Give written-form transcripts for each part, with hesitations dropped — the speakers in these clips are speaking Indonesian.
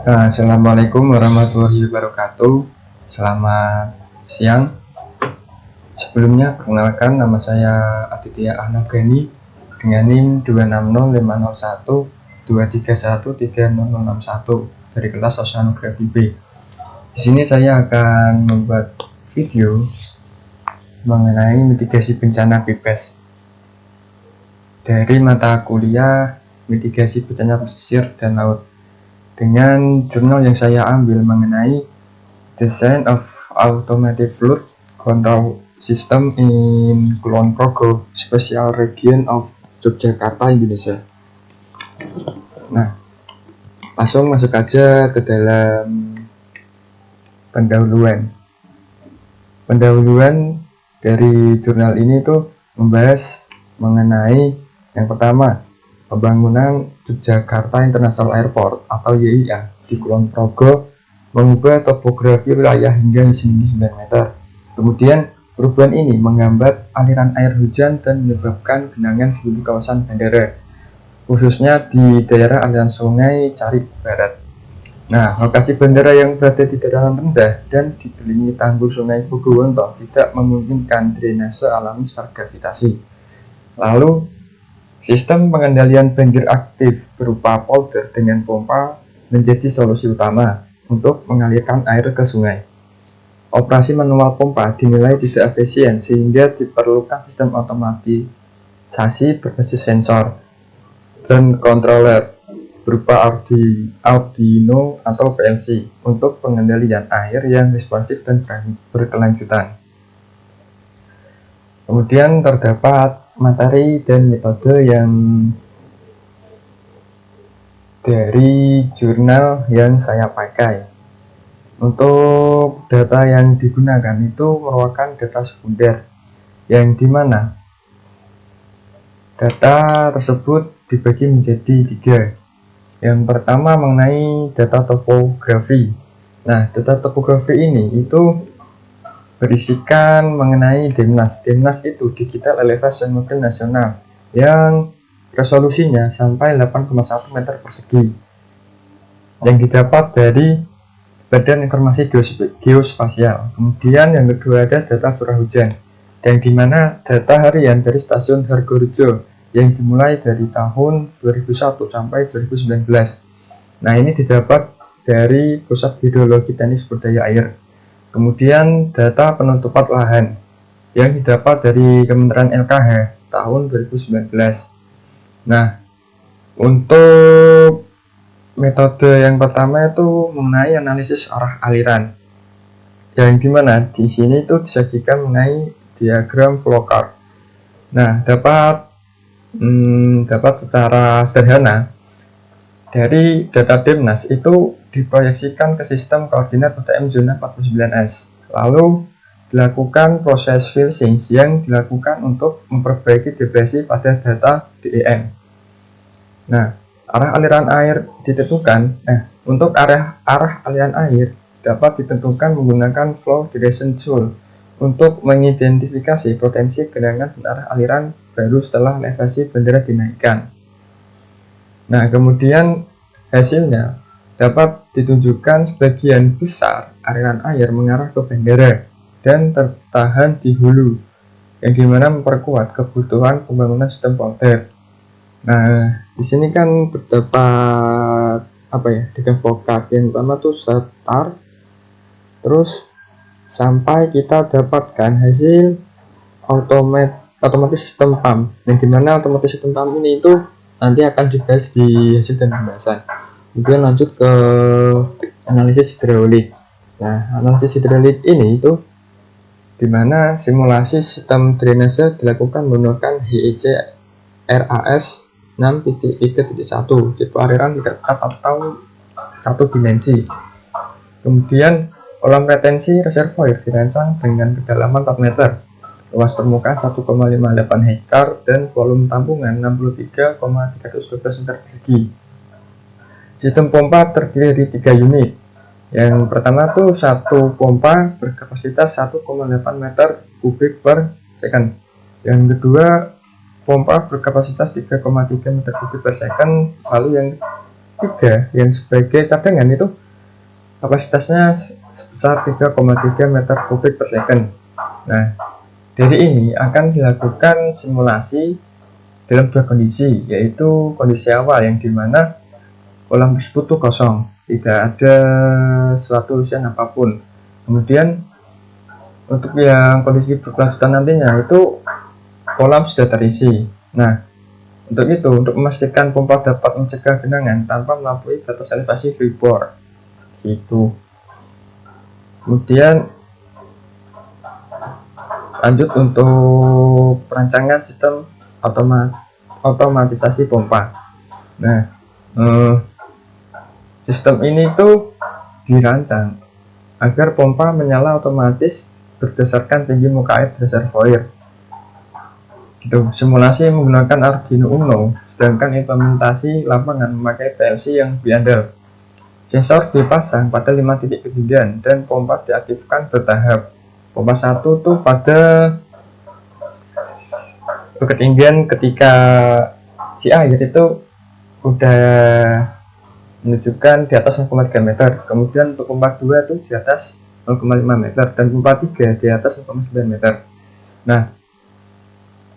Assalamualaikum warahmatullahi wabarakatuh. Selamat siang. Sebelumnya perkenalkan, nama saya Aditya Ahnafgani dengan NIM 26050123130061 dari kelas Oceanografi B. Di sini saya akan membuat video mengenai mitigasi bencana BPES dari mata kuliah mitigasi bencana pesisir dan laut, dengan jurnal yang saya ambil mengenai Design of Automated Flood Control System in Kulon Progo, Special Region of Yogyakarta, Indonesia. Nah, langsung masuk aja ke dalam pendahuluan. Pendahuluan dari jurnal ini tuh membahas mengenai yang pertama, pembangunan Yogyakarta International Airport atau YIA di Kulon Progo mengubah topografi wilayah hingga setinggi 9 meter. Kemudian perubahan ini menghambat aliran air hujan dan menyebabkan genangan di hulu kawasan bandara, khususnya di daerah aliran sungai Carik Barat. Nah, lokasi bandara yang berada di dataran rendah dan dikelilingi tanggul sungai Bogowonto tidak memungkinkan drainase alami secara gravitasi. Lalu, sistem pengendalian banjir aktif berupa polder dengan pompa menjadi solusi utama untuk mengalirkan air ke sungai. Operasi manual pompa dinilai tidak efisien sehingga diperlukan sistem otomatisasi berbasis sensor dan controller berupa Arduino atau PLC untuk pengendalian air yang responsif dan berkelanjutan. Kemudian terdapat materi dan metode yang dari jurnal yang saya pakai. Untuk data yang digunakan itu merupakan data sekunder, yang dimana data tersebut dibagi menjadi 3. Yang pertama mengenai data topografi. Nah, data topografi ini itu berisikan mengenai DEMNAS. DEMNAS itu Digital Elevation Model Nasional yang resolusinya sampai 8,1 meter persegi yang didapat dari Badan Informasi Geospasial. Kemudian yang kedua ada data curah hujan, yang dimana data harian dari stasiun Hargorejo yang dimulai dari tahun 2001 sampai 2019. Nah, ini didapat dari Pusat Hidrologi Teknik Sumber Daya Air. Kemudian data penutupan lahan yang didapat dari Kementerian LKH tahun 2019. Nah, untuk metode yang pertama itu mengenai analisis arah aliran, yang dimana di sini itu disajikan mengenai diagram flowchart. Nah, dapat secara sederhana dari data DEMNAS itu diproyeksikan ke sistem koordinat UTM zona 49S. Lalu dilakukan proses filtering yang dilakukan untuk memperbaiki depresi pada data DEM. Nah, arah aliran air ditentukan. Untuk arah aliran air dapat ditentukan menggunakan flow direction tool untuk mengidentifikasi potensi genangan dan arah aliran baru setelah elevasi bandara dinaikkan. Nah, kemudian hasilnya dapat ditunjukkan sebagian besar aliran air mengarah ke bandara dan tertahan di hulu, yang dimana memperkuat kebutuhan pembangunan sistem polder. Nah, di sini kan terdapat tiga vokat. Yang pertama tuh start, terus sampai kita dapatkan hasil otomatis sistem pump, yang dimana otomatis sistem pump ini itu nanti akan dibahas di hasil dan pembahasan. Kemudian lanjut ke analisis hidrolik. Nah, analisis hidrolik ini itu dimana simulasi sistem drainase dilakukan menggunakan HEC RAS 6.3.1 tipe aliran tidak tetap atau satu dimensi. Kemudian kolam retensi reservoir dirancang dengan kedalaman 4 meter, luas permukaan 1,58 hektar dan volume tampungan 63,312 meter persegi. Sistem pompa terdiri dari 3 unit. Yang pertama tuh satu pompa berkapasitas 1,8 meter kubik per second. Yang kedua pompa berkapasitas 3,3 meter kubik per second. Lalu yang 3 yang sebagai cadangan itu kapasitasnya sebesar 3,3 meter kubik per second. Nah, dari ini akan dilakukan simulasi dalam dua kondisi, yaitu kondisi awal yang dimana kolam tersebut tuh kosong, tidak ada suatu isian apapun. Kemudian untuk yang kondisi berkelanjutan nantinya itu kolam sudah terisi. Nah, untuk itu, untuk memastikan pompa dapat mencegah genangan tanpa melampaui batas elevasi freeboard, gitu. Kemudian lanjut untuk perancangan sistem otomatisasi pompa. Nah, sistem ini tuh dirancang agar pompa menyala otomatis berdasarkan tinggi muka air reservoir. Gitu. Simulasi menggunakan Arduino Uno, sedangkan implementasi lapangan memakai PLC yang lebih andal. Sensor dipasang pada 5 titik ketinggian dan pompa diaktifkan bertahap. Pompa 1 tuh pada ketinggian ketika si air itu udah menunjukkan di atas 0,3 meter. Kemudian untuk pompa 2 itu di atas 0,5 meter dan pompa 3 di atas 0,9 meter. Nah,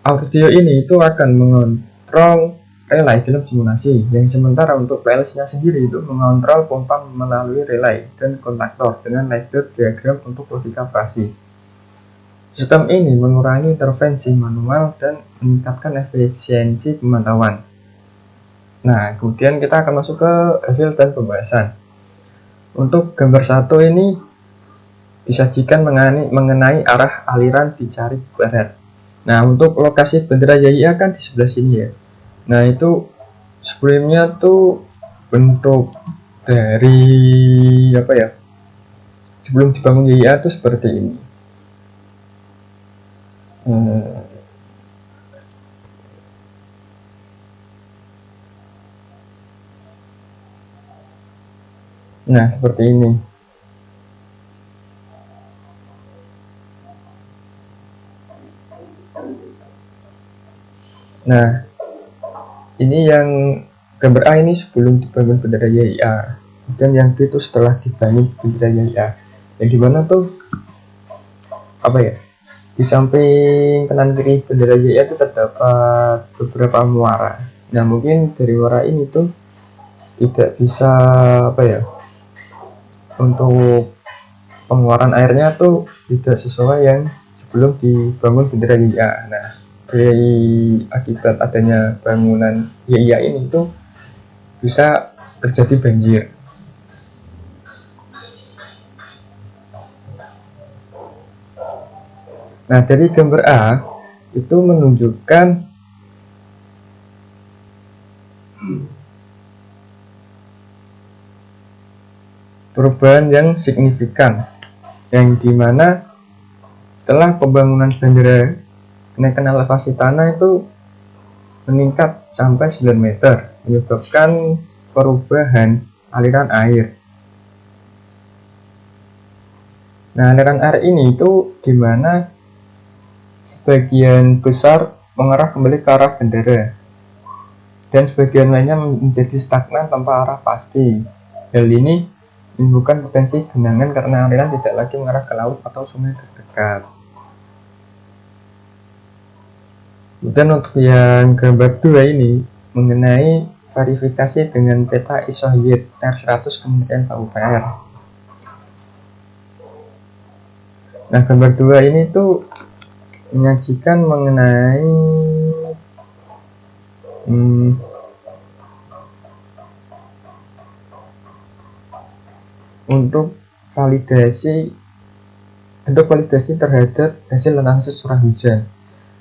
audio ini itu akan mengontrol relay dalam simulasi, yang sementara untuk PLC-nya sendiri itu mengontrol pompa melalui relay dan kontaktor dengan ladder diagram untuk logika operasi. Sistem ini mengurangi intervensi manual dan meningkatkan efisiensi pemantauan. Nah, kemudian kita akan masuk ke hasil dan pembahasan. Untuk gambar 1 ini disajikan mengenai arah aliran dicari barat. Nah, untuk lokasi bendera YIA kan di sebelah sini ya. Nah, itu sebelumnya tuh bentuk dari apa ya? Sebelum dibangun YIA tuh seperti ini. Nah, seperti ini. Nah, ini yang gambar A ini sebelum dibangun bendera YIA, dan yang B itu setelah dibangun bendera YIA. Yang dimana tuh apa ya? Di samping kanan kiri bendera YIA itu terdapat beberapa muara. Nah, mungkin dari muara ini tuh tidak bisa apa ya? Untuk pengeluaran airnya tuh tidak sesuai yang sebelum dibangun bendera YIA. Nah, dari akibat adanya bangunan YIA ini tuh bisa terjadi banjir. Nah, dari gambar A itu menunjukkan perubahan yang signifikan, yang dimana setelah pembangunan bendera, kenaikan elevasi tanah itu meningkat sampai 9 meter, menyebabkan perubahan aliran air. Nah, aliran air ini itu dimana sebagian besar mengarah kembali ke arah bendera, dan sebagian lainnya menjadi stagnan tanpa arah pasti. Hal ini menimbulkan potensi genangan karena aliran tidak lagi mengarah ke laut atau sungai terdekat. Kemudian untuk yang gambar 2 ini mengenai verifikasi dengan peta isohid R100 Kementerian PUPR. Nah, gambar 2 ini tuh menyajikan mengenai untuk validasi terhadap hasil analisis curah hujan.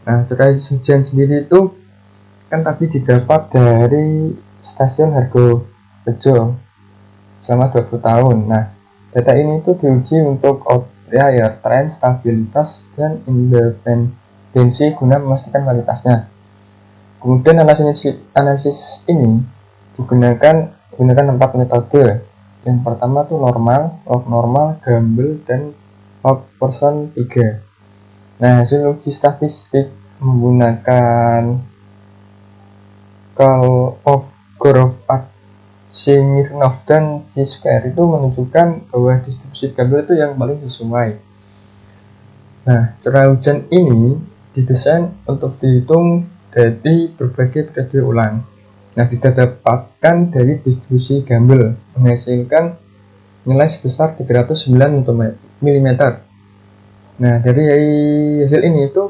Nah, curah hujan sendiri itu kan tadi didapat dari stasiun Hargorejo selama 20 tahun. Nah, data ini tuh diuji untuk outlier, tren, stabilitas, dan independensi guna memastikan kualitasnya. Kemudian analisis ini menggunakan 4 metode. Yang pertama tuh normal, log normal, Gamble, dan log Pearson 3. Nah, hasil uji statistik menggunakan Kolmogorov Smirnov dan Chi-square itu menunjukkan bahwa distribusi kabel itu yang paling sesuai. Nah, curah hujan ini didesain untuk dihitung dari berbagai periode ulang. Nah, didapatkan dari distribusi Gamble menghasilkan nilai sebesar 309 mm. Nah, dari hasil ini itu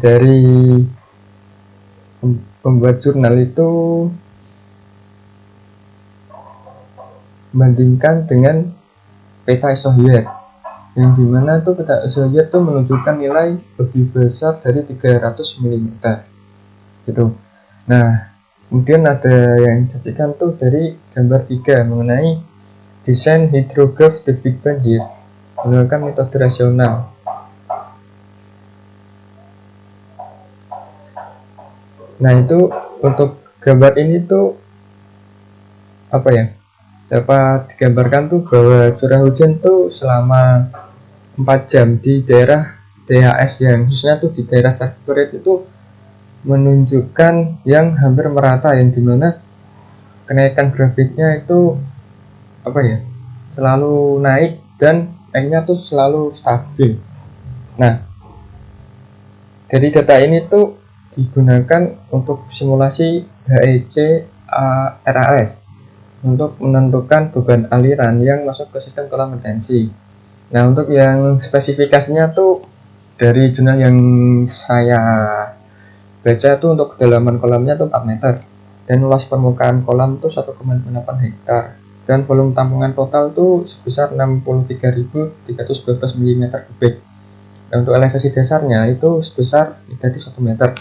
dari pembuat jurnal itu membandingkan dengan peta isohyet, yang dimana tuh peta isohyet tuh menunjukkan nilai lebih besar dari 300 mm gitu. Nah, kemudian ada yang disajikan tuh dari gambar 3 mengenai desain hydrograph debit banjir menggunakan metode rasional. Nah, itu untuk gambar ini tuh apa ya, dapat digambarkan tuh bahwa curah hujan tuh selama 4 jam di daerah DHS, yang khususnya tuh di daerah Cakiperet itu menunjukkan yang hampir merata, yang dimana kenaikan grafiknya itu apa ya, selalu naik dan naiknya tuh selalu stabil. Nah, dari data ini tuh digunakan untuk simulasi HEC RAS untuk menentukan beban aliran yang masuk ke sistem kolam retensi. Nah, untuk yang spesifikasinya tuh dari jurnal yang saya baca tuh untuk kedalaman kolamnya tuh 4 meter dan luas permukaan kolam tuh 1,8 hektar dan volume tampungan total tuh sebesar 63.312 mm kubik. Dan untuk elevasi dasarnya itu sebesar negatif 1 meter.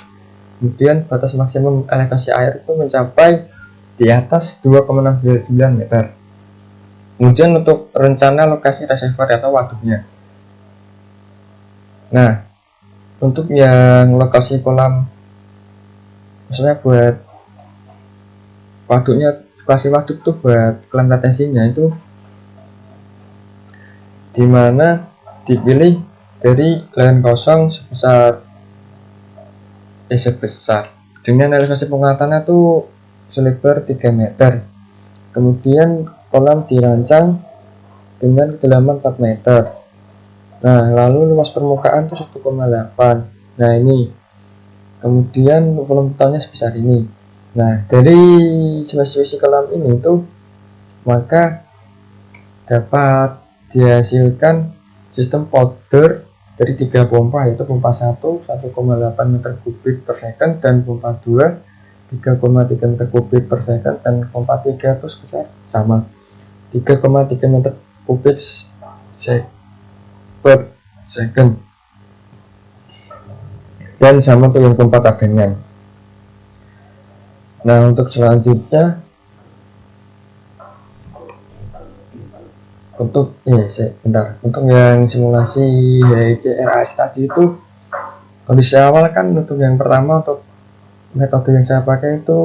Kemudian batas maksimum elevasi air itu mencapai di atas 2,69 meter. Kemudian untuk rencana lokasi reservoir atau waduknya. Nah, untuk yang lokasi kolam, maksudnya buat waduknya, lokasi waduk tuh buat kolam retensinya itu dimana dipilih dari lahan kosong sebesar dengan elevasi penguatannya tuh selebar 3 meter. Kemudian kolam dirancang dengan kedalaman 4 meter. Nah, lalu luas permukaan tuh 1,8. Nah, ini. Kemudian volume totalnya sebesar ini. Nah, dari spesifikasi kolam ini tuh maka dapat dihasilkan sistem powder dari 3 pompa, yaitu pompa 1 1,8 meter kubik per second, dan pompa 2 3,3 meter kubik per second, dan pompa 3 itu sebesar sama 3,3 meter kubik per second, dan sama tuh yang pompa cadangan. Nah, untuk selanjutnya untuk yang simulasi HEC RAS tadi itu kondisi awal kan, untuk yang pertama untuk metode yang saya pakai itu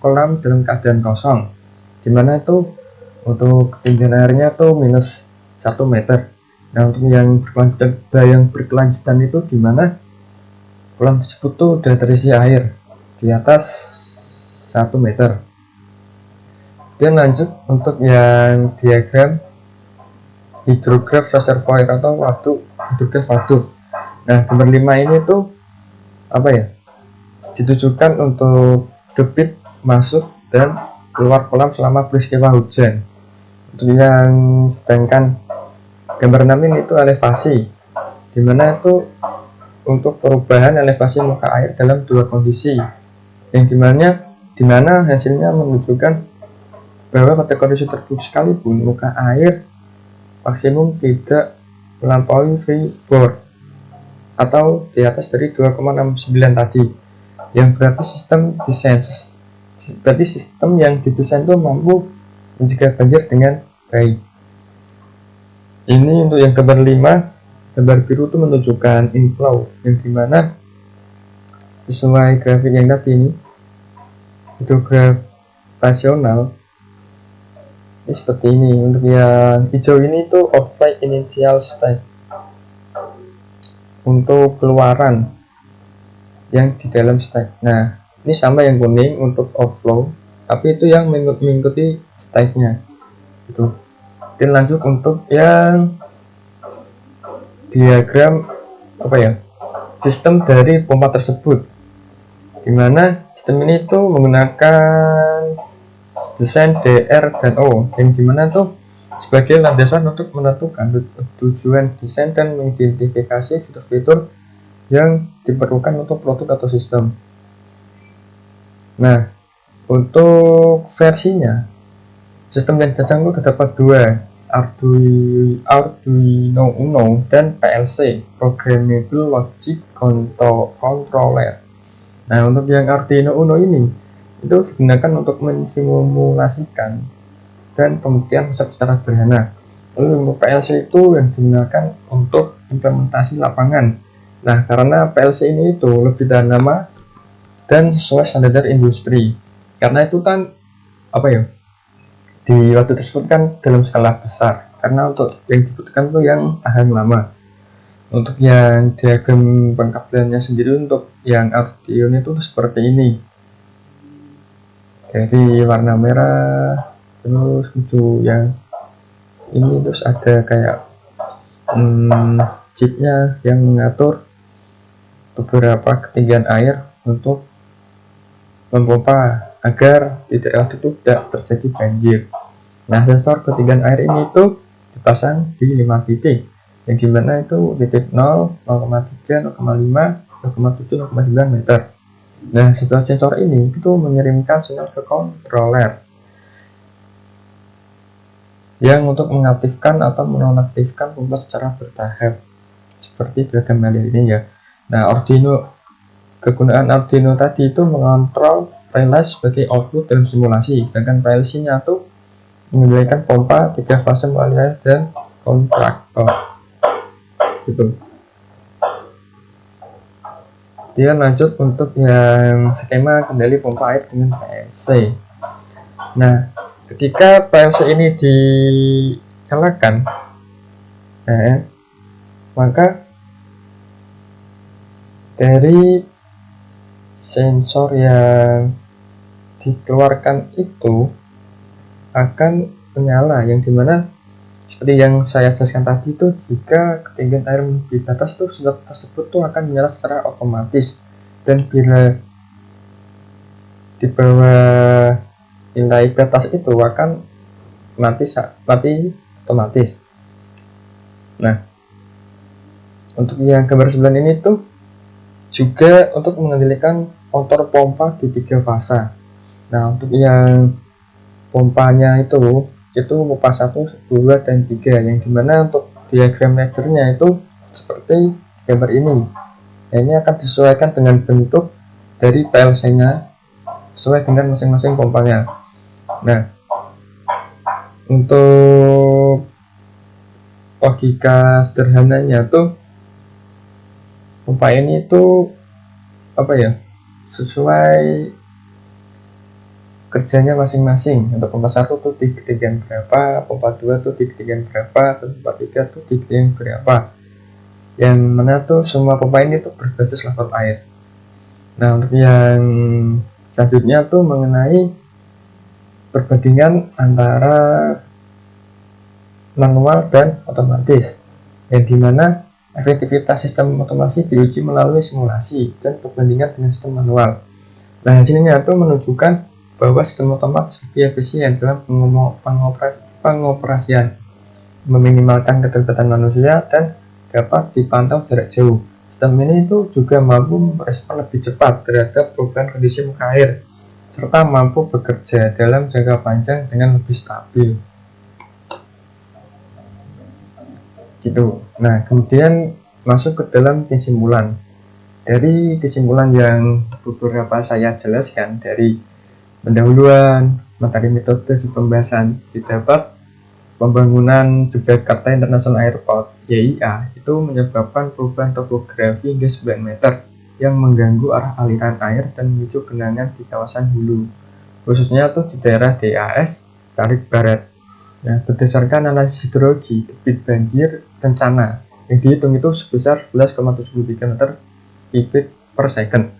kolam dalam keadaan kosong, dimana itu untuk ketinggian airnya tuh minus 1 meter. Nah, untuk yang berkelanjutan itu dimana kolam tersebut tuh udah terisi air di atas 1 meter. Dan lanjut untuk yang diagram hydrograph reservoir atau hydrograph waduk. Nah, gambar 5 ini tuh apa ya, ditujukan untuk debit masuk dan keluar kolam selama peristiwa hujan. Untuk yang sedangkan gambar 6 ini itu elevasi, dimana itu untuk perubahan elevasi muka air dalam 2 kondisi, yang dimana hasilnya menunjukkan bahwa pada kondisi terburuk sekalipun muka air maksimum tidak melampaui freeboard atau di atas dari 2,69 tadi, yang berarti sistem yang didesain itu mampu mencegah banjir dengan baik. Ini untuk yang gambar 5, gambar biru itu menunjukkan inflow, yang dimana sesuai grafik yang tadi ini, hidrograf rasional ini seperti ini. Untuk yang hijau ini itu outflow initial state, untuk keluaran yang di dalam state. Nah, ini sama yang kuning untuk outflow, tapi itu yang mengikuti step-nya gitu. Dan lanjut untuk yang diagram sistem dari pompa tersebut, dimana sistem ini tuh menggunakan desain DR dan O, yang dimana tuh sebagai landasan untuk menentukan tujuan desain dan mengidentifikasi fitur-fitur yang diperlukan untuk produk atau sistem. Nah, untuk versinya, sistem yang dicadang itu terdapat dua, Arduino Uno dan PLC, Programmable Logic Controller. Nah, untuk yang Arduino Uno ini itu digunakan untuk mensimulasikan dan pembuktian konsep secara sederhana. Lalu untuk PLC itu yang digunakan untuk implementasi lapangan. Nah, karena PLC ini itu lebih tahan lama dan sesuai standar industri. Karena itu kan di waktu tersebut kan dalam skala besar, karena untuk yang dibutuhkan itu yang tahan lama. Untuk yang diagram pengkabelannya sendiri untuk yang Arduino itu seperti ini, jadi warna merah, terus untuk yang ini terus ada kayak chipnya yang mengatur beberapa ketinggian air untuk memompa agar tidak terjadi banjir. Nah, sensor ketinggian air ini itu dipasang di 5 titik, yang dimana itu titik 0, 0,3, 0,5, 0,7, 0,9 meter. Nah, sensor ini itu mengirimkan sinyal ke controller yang untuk mengaktifkan atau menonaktifkan pompa secara bertahap, seperti diagram ini ya. Nah, kegunaan Arduino tadi itu mengontrol relay sebagai output dalam simulasi, sedangkan PLC-nya itu mengendalikan pompa 3 fase melalui air dan kontraktor gitu. Dia lanjut untuk yang skema kendali pompa air dengan PLC. Nah, ketika PLC ini dinyalakan, maka dari sensor yang dikeluarkan itu akan menyala, yang dimana seperti yang saya jelaskan tadi itu, jika ketinggian air di batas tuh sensor tersebut tuh akan menyala secara otomatis, dan bila di bawah nilai batas itu akan mati otomatis. Nah, untuk yang gambar 9 ini tuh juga untuk mengendalikan motor pompa di 3 fase. Nah, untuk yang pompanya itu pompa 1, 2, dan 3, yang dimana untuk diagram ledgernya itu seperti gambar ini. Nah, ini akan disesuaikan dengan bentuk dari PLC-nya sesuai dengan masing-masing pompanya. Nah, untuk logika sederhananya tuh pompa ini itu sesuai kerjanya masing-masing. Untuk pompa 1 tuh di ketinggian berapa, pompa 2 tuh di ketinggian berapa, dan pompa 3 tuh di ketinggian berapa, yang mana tuh semua pompa ini tuh berbasis level air. Nah, untuk yang selanjutnya tuh mengenai perbandingan antara manual dan otomatis, yang dimana efektivitas sistem otomasi diuji melalui simulasi dan perbandingan dengan sistem manual. Nah, hasilnya itu menunjukkan bahwa sistem otomatis lebih efisien dalam pengoperasian, meminimalkan keterlibatan manusia, dan dapat dipantau jarak jauh. Sistem ini itu juga mampu merespon lebih cepat terhadap perubahan kondisi muka air, serta mampu bekerja dalam jangka panjang dengan lebih stabil. Gitu. Nah, kemudian masuk ke dalam kesimpulan. Dari kesimpulan yang beberapa saya jelaskan dari pendahuluan, materi metode pembahasan, didapat pembangunan Yogyakarta International Airport (YIA) itu menyebabkan perubahan topografi hingga 9 meter yang mengganggu arah aliran air dan memicu genangan di kawasan hulu, khususnya tuh di daerah DAS Carik Barat. Nah, berdasarkan analisis hidrologi, debit banjir rencana yang dihitung itu sebesar 11,73 meter kubik per second,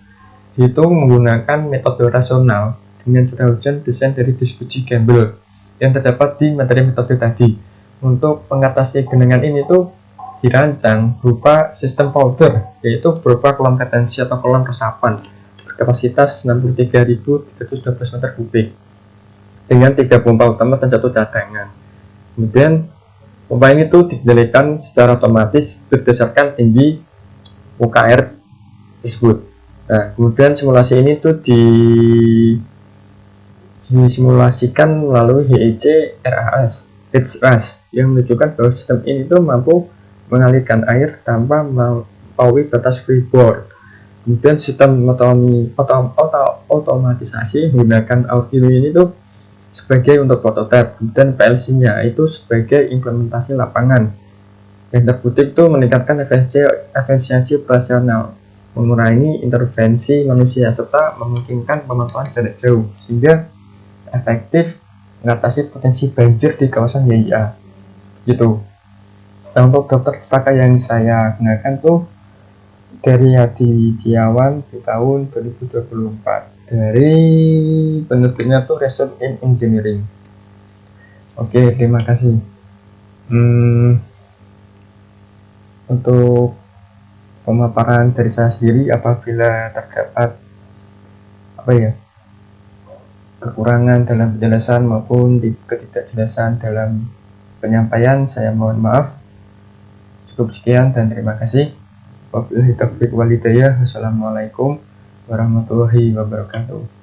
dihitung menggunakan metode rasional, dengan curah hujan desain dari diskusi Campbell yang terdapat di materi metode tadi. Untuk mengatasi genangan ini tuh dirancang berupa sistem polder, yaitu berupa kolam retensi atau kolam resapan berkapasitas 63.312 meter kubik dengan 3 pompa utama dan 1 cadangan. Kemudian pompa ini tuh dikendalikan secara otomatis berdasarkan tinggi muka air tersebut. Nah, kemudian simulasi ini tuh disimulasikan melalui HEC RAS yang menunjukkan bahwa sistem ini tuh mampu mengalirkan air tanpa melampaui batas freeboard. Kemudian sistem otomatisasi menggunakan Arduino ini tuh sebagai untuk prototipe, kemudian PLC-nya itu sebagai implementasi lapangan. Yang terkutip tuh meningkatkan efisiensi operasional, mengurangi intervensi manusia serta memungkinkan pemantauan jarak jauh sehingga efektif mengatasi potensi banjir di kawasan YIA gitu. Nah, untuk daftar pustaka yang saya gunakan tuh dari Hadi Widiawan di tahun 2024 dari penerbitnya tuh Result in Engineering. Oke, terima kasih. Untuk pemaparan dari saya sendiri, apabila terdapat kekurangan dalam penjelasan maupun ketidakjelasan dalam penyampaian, saya mohon maaf. Cukup sekian dan terima kasih. Wabillahi taufiq wal hidayah. Wassalamualaikum warahmatullahi wabarakatuh.